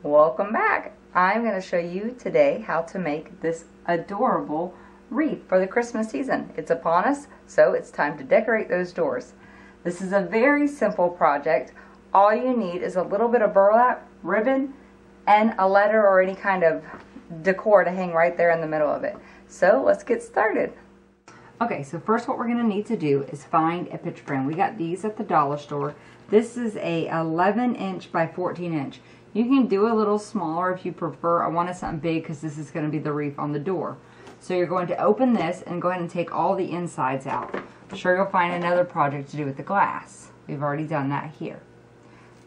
Welcome back. I'm going to show you today how to make this adorable wreath for the Christmas season. It's upon us, so it's time to decorate those doors. This is a very simple project. All you need is a little bit of burlap, ribbon, and a letter or any kind of decor to hang right there in the middle of it. So let's get started. Okay, so first what we're going to need to do is find a picture frame. We got these at the dollar store. This is a 11-inch by 14-inch. You can do a little smaller if you prefer. I wanted something big because this is going to be the wreath on the door. So you're going to open this and go ahead and take all the insides out. I'm sure you'll find another project to do with the glass. We've already done that here.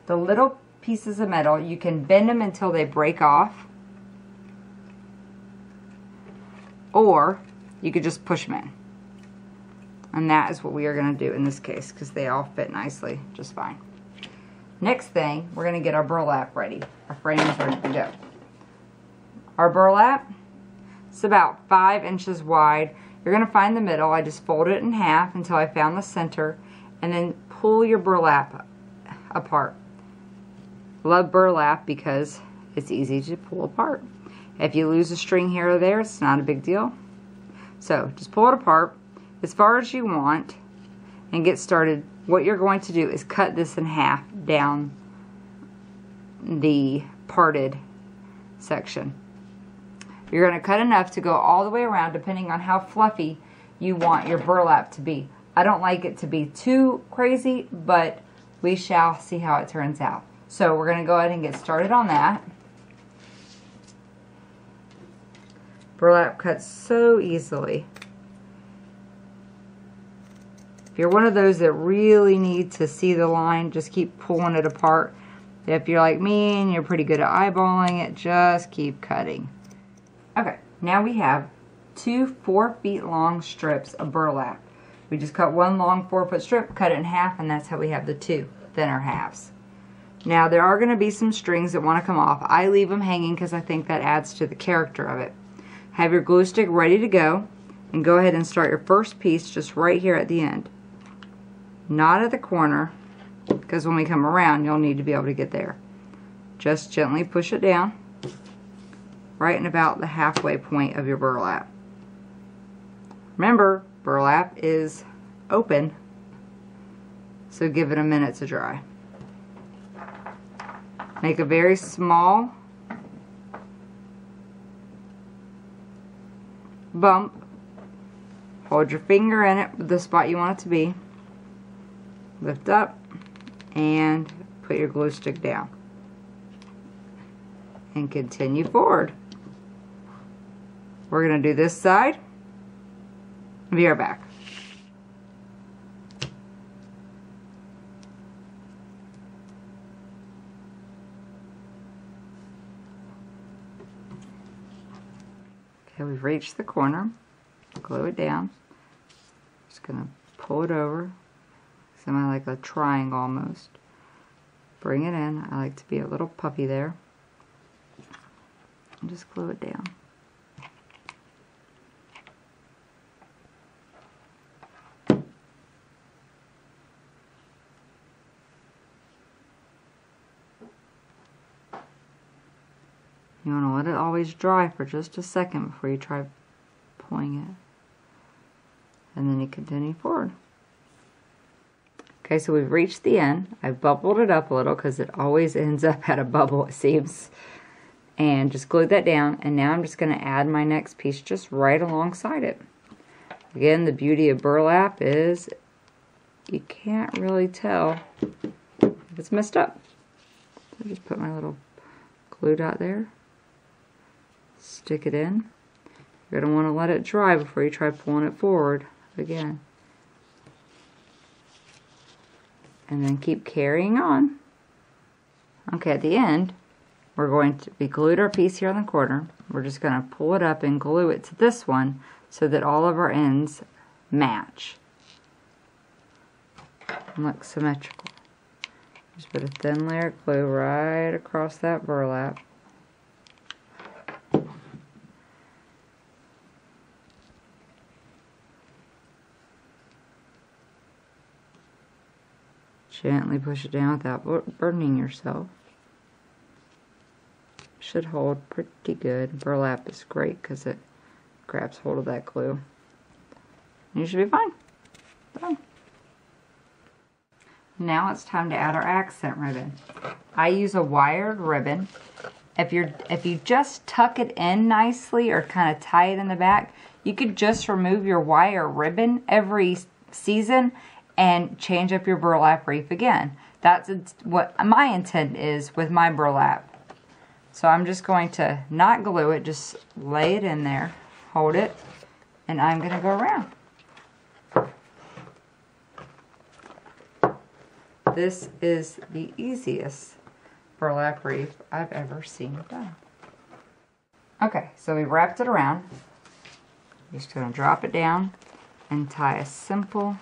The little pieces of metal, you can bend them until they break off, or you could just push them in. And that is what we are going to do in this case because they all fit nicely just fine. Next thing, we're going to get our burlap ready. Our frame is ready to go. Our burlap is about 5 inches wide. You're going to find the middle. I just fold it in half until I found the center, and then pull your burlap apart. Love burlap because it's easy to pull apart. If you lose a string here or there, it's not a big deal. So just pull it apart as far as you want and get started. What you're going to do is cut this in half down the parted section. You're going to cut enough to go all the way around depending on how fluffy you want your burlap to be. I don't like it to be too crazy, but we shall see how it turns out. So we're going to go ahead and get started on that. Burlap cuts so easily. If you're one of those that really need to see the line, just keep pulling it apart. If you're like me and you're pretty good at eyeballing it, just keep cutting. Okay, now we have two 4 feet long strips of burlap. We just cut one long 4-foot strip, cut it in half, and that's how we have the two thinner halves. Now there are going to be some strings that want to come off. I leave them hanging because I think that adds to the character of it. Have your glue stick ready to go, and go ahead and start your first piece just right here at the end. Not at the corner, because when we come around you'll need to be able to get there. Just gently push it down right in about the halfway point of your burlap. Remember, burlap is open, so give it a minute to dry. Make a very small bump. Hold your finger in it with the spot you want it to be. Lift up and put your glue stick down. And continue forward. We're going to do this side. Be right back. Okay, we've reached the corner. Glue it down. Just going to pull it over. Semi like a triangle almost. Bring it in. I like to be a little puppy there. And just glue it down. You want to let it always dry for just a second before you try pulling it. And then you continue forward. Okay, so we've reached the end. I've bubbled it up a little because it always ends up at a bubble, it seems. And just glued that down. And now I'm just going to add my next piece just right alongside it. Again, the beauty of burlap is you can't really tell if it's messed up. So just put my little glue dot there. Stick it in. You're going to want to let it dry before you try pulling it forward again. And then keep carrying on. Okay, at the end, we glued our piece here on the corner. We're just going to pull it up and glue it to this one so that all of our ends match and look symmetrical. Just put a thin layer of glue right across that burlap. Gently push it down without burning yourself. Should hold pretty good. Burlap is great because it grabs hold of that glue. You should be fine. Done. Now it's time to add our accent ribbon. I use a wired ribbon. If you just tuck it in nicely or kind of tie it in the back, you could just remove your wire ribbon every season and change up your burlap wreath again. That's what my intent is with my burlap. So I'm just going to not glue it, just lay it in there, hold it, and I'm going to go around. This is the easiest burlap wreath I've ever seen done. Okay, so we wrapped it around. You're just going to drop it down and tie a simple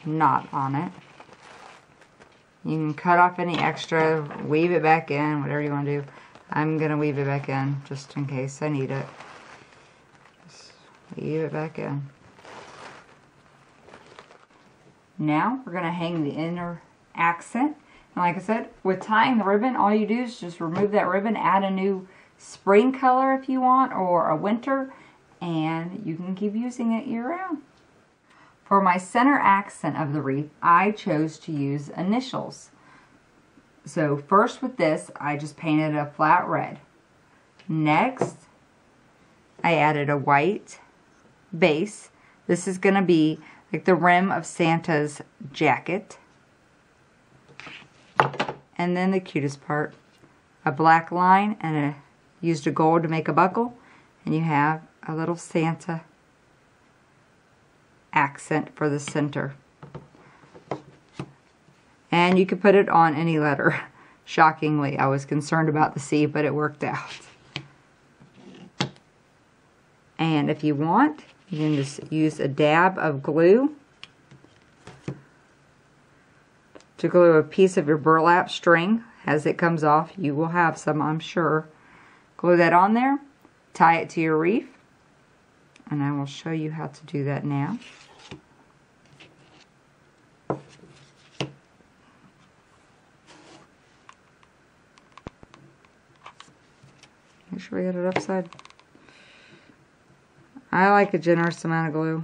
knot on it. You can cut off any extra, weave it back in, whatever you want to do. I'm going to weave it back in just in case I need it. Just weave it back in. Now we're going to hang the inner accent. And like I said, with tying the ribbon, all you do is just remove that ribbon, add a new spring color if you want, or a winter, and you can keep using it year-round. For my center accent of the wreath, I chose to use initials. So first with this, I just painted a flat red. Next, I added a white base. This is going to be like the rim of Santa's jacket. And then the cutest part, a black line, and used a gold to make a buckle. And you have a little Santa accent for the center. And you could put it on any letter. Shockingly, I was concerned about the C, but it worked out. And if you want, you can just use a dab of glue to glue a piece of your burlap string. As it comes off, you will have some, I'm sure. Glue that on there, tie it to your wreath, and I will show you how to do that now. Make sure we get it upside. I like a generous amount of glue.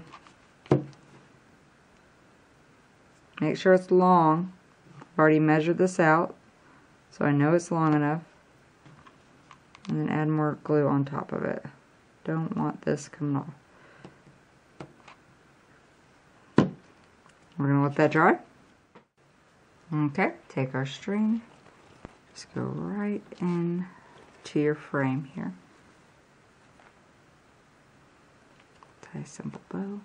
Make sure it's long. I've already measured this out, so I know it's long enough. And then add more glue on top of it. Don't want this coming off. We're going to let that dry. Okay, take our string. Just go right in to your frame here. Tie a simple bow.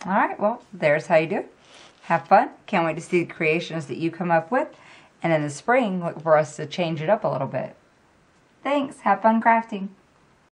Alright, well, there's how you do it. Have fun. Can't wait to see the creations that you come up with. And in the spring, look for us to change it up a little bit. Thanks. Have fun crafting.